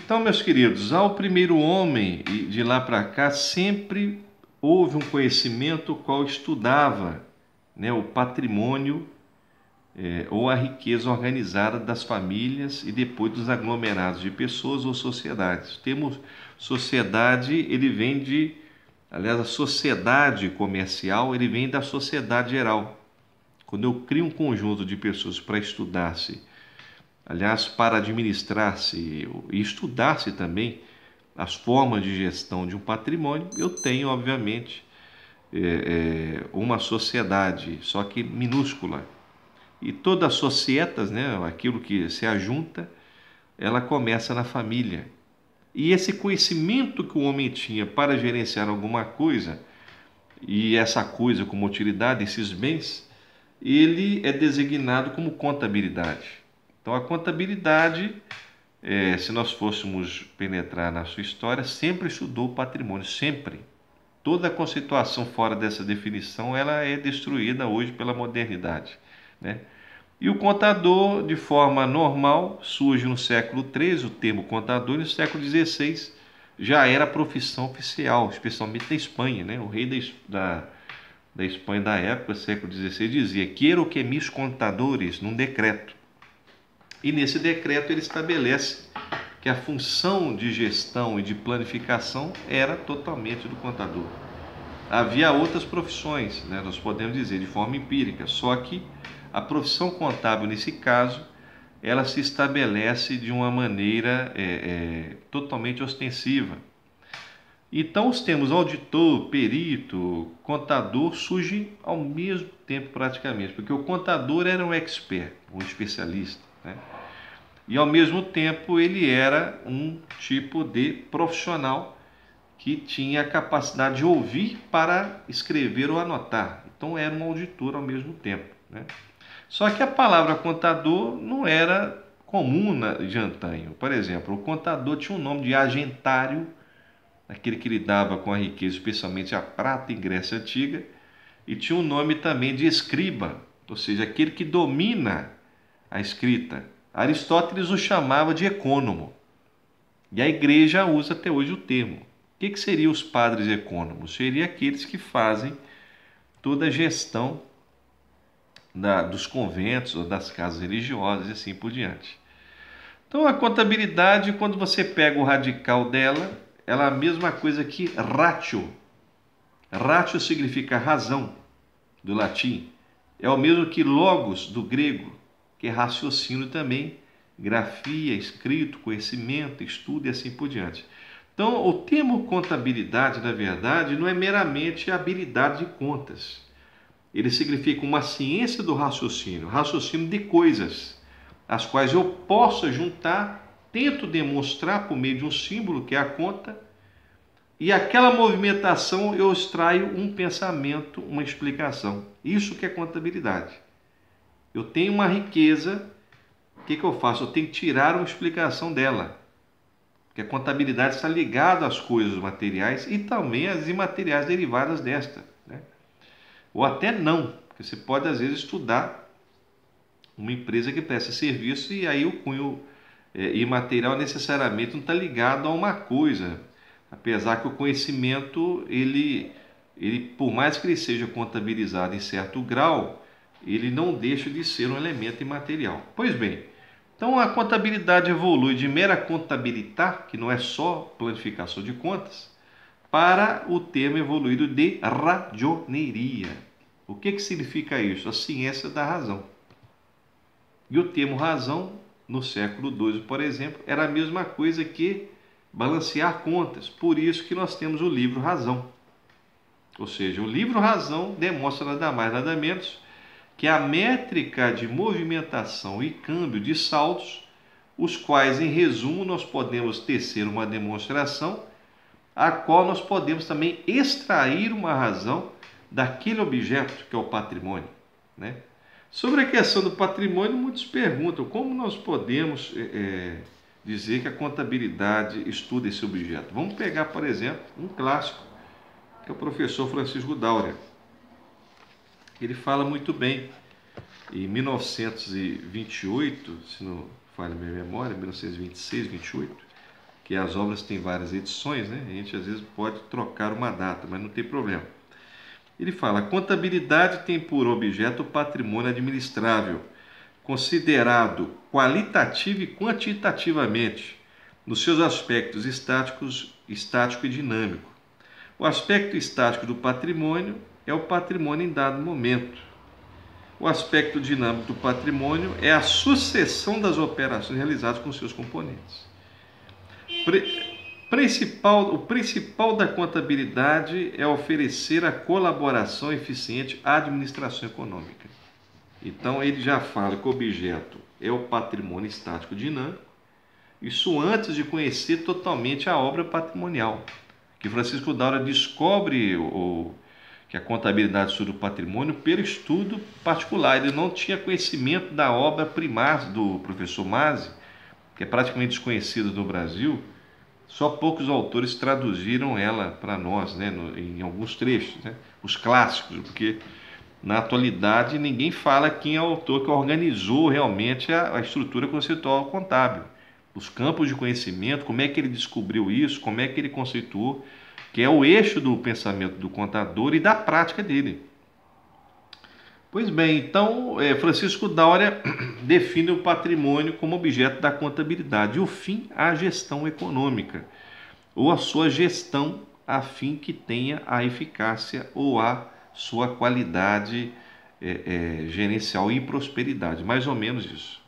Então, meus queridos, ao primeiro homem e de lá para cá sempre houve um conhecimento qual estudava, né, o patrimônio ou a riqueza organizada das famílias e depois dos aglomerados de pessoas ou sociedades. Temos sociedade, ele vem de, aliás, a sociedade comercial, ele vem da sociedade geral. Quando eu crio um conjunto de pessoas para estudar-se, aliás, para administrar-se e estudar-se também as formas de gestão de um patrimônio, eu tenho, obviamente, uma sociedade, só que minúscula. E toda a societas, né, aquilo que se ajunta, ela começa na família. E esse conhecimento que o homem tinha para gerenciar alguma coisa, e essa coisa como utilidade, esses bens, ele é designado como contabilidade. Então, a contabilidade, se nós fôssemos penetrar na sua história, sempre estudou o patrimônio, sempre. Toda a conceituação fora dessa definição, ela é destruída hoje pela modernidade, né? E o contador, de forma normal, surge no século XIII, o termo contador, e no século XVI já era profissão oficial, especialmente na Espanha, né? O rei da Espanha da época, século XVI, dizia: "Quiero que mis contadores", num decreto. E nesse decreto ele estabelece que a função de gestão e de planificação era totalmente do contador. Havia outras profissões, né, nós podemos dizer de forma empírica, só que a profissão contábil, nesse caso, ela se estabelece de uma maneira totalmente ostensiva. Então, os termos auditor, perito, contador surgem ao mesmo tempo praticamente, porque o contador era um expert, um especialista, né? E ao mesmo tempo ele era um tipo de profissional que tinha a capacidade de ouvir para escrever ou anotar. Então era um auditor ao mesmo tempo, né? Só que a palavra contador não era comum de antanho. Por exemplo, o contador tinha um nome de agentário, aquele que lidava com a riqueza, especialmente a prata em Grécia Antiga, e tinha um nome também de escriba, ou seja, aquele que domina a escrita. Aristóteles o chamava de ecônomo, e a igreja usa até hoje o termo. O que seriam os padres ecônomos? Seriam aqueles que fazem toda a gestão dos conventos ou das casas religiosas e assim por diante. Então, a contabilidade, quando você pega o radical dela, ela é a mesma coisa que ratio. Ratio significa razão, do latim. É o mesmo que logos, do grego, que é raciocínio também, grafia, escrito, conhecimento, estudo e assim por diante. Então, o termo contabilidade, na verdade, não é meramente a habilidade de contas. Ele significa uma ciência do raciocínio, raciocínio de coisas, as quais eu posso juntar, tento demonstrar por meio de um símbolo, que é a conta, e aquela movimentação eu extraio um pensamento, uma explicação. Isso que é contabilidade. Eu tenho uma riqueza, o que eu faço? Eu tenho que tirar uma explicação dela. Porque a contabilidade está ligada às coisas materiais e também às imateriais derivadas desta, né? Ou até não, porque você pode às vezes estudar uma empresa que presta serviço e aí o cunho imaterial necessariamente não está ligado a uma coisa, apesar que o conhecimento, ele por mais que ele seja contabilizado em certo grau, ele não deixa de ser um elemento imaterial. Pois bem, então a contabilidade evolui de mera contabilitar, que não é só planificação de contas, para o termo evoluído de radioneria. O que significa isso? A ciência da razão. E o termo razão, no século XII, por exemplo, era a mesma coisa que balancear contas. Por isso que nós temos o livro Razão. Ou seja, o livro Razão demonstra nada mais, nada menos que a métrica de movimentação e câmbio de saldos, os quais, em resumo, nós podemos tecer uma demonstração, a qual nós podemos também extrair uma razão daquele objeto que é o patrimônio, né? Sobre a questão do patrimônio, muitos perguntam como nós podemos dizer que a contabilidade estuda esse objeto. Vamos pegar, por exemplo, um clássico, que é o professor Francisco Daura. Ele fala muito bem, em 1928, se não falha a minha memória, 1926, 28, porque as obras têm várias edições, né? A gente às vezes pode trocar uma data, mas não tem problema. Ele fala: a contabilidade tem por objeto o patrimônio administrável, considerado qualitativo e quantitativamente, nos seus aspectos estático e dinâmico. O aspecto estático do patrimônio é o patrimônio em dado momento. O aspecto dinâmico do patrimônio é a sucessão das operações realizadas com seus componentes. O principal da contabilidade é oferecer a colaboração eficiente à administração econômica. Então ele já fala que o objeto é o patrimônio estático dinâmico, isso antes de conhecer totalmente a obra patrimonial, que Francisco Daura descobre que a contabilidade estuda o patrimônio pelo estudo particular. Ele não tinha conhecimento da obra primária do professor Masi, que é praticamente desconhecida no Brasil. Só poucos autores traduziram ela para nós, né, em alguns trechos, né, os clássicos, porque na atualidade ninguém fala quem é o autor que organizou realmente a estrutura conceitual contábil, os campos de conhecimento, como é que ele descobriu isso, como é que ele conceituou, que é o eixo do pensamento do contador e da prática dele. Pois bem, então Francisco Daura define o patrimônio como objeto da contabilidade e o fim, a gestão econômica, ou a sua gestão a fim que tenha a eficácia ou a sua qualidade gerencial e prosperidade, mais ou menos isso.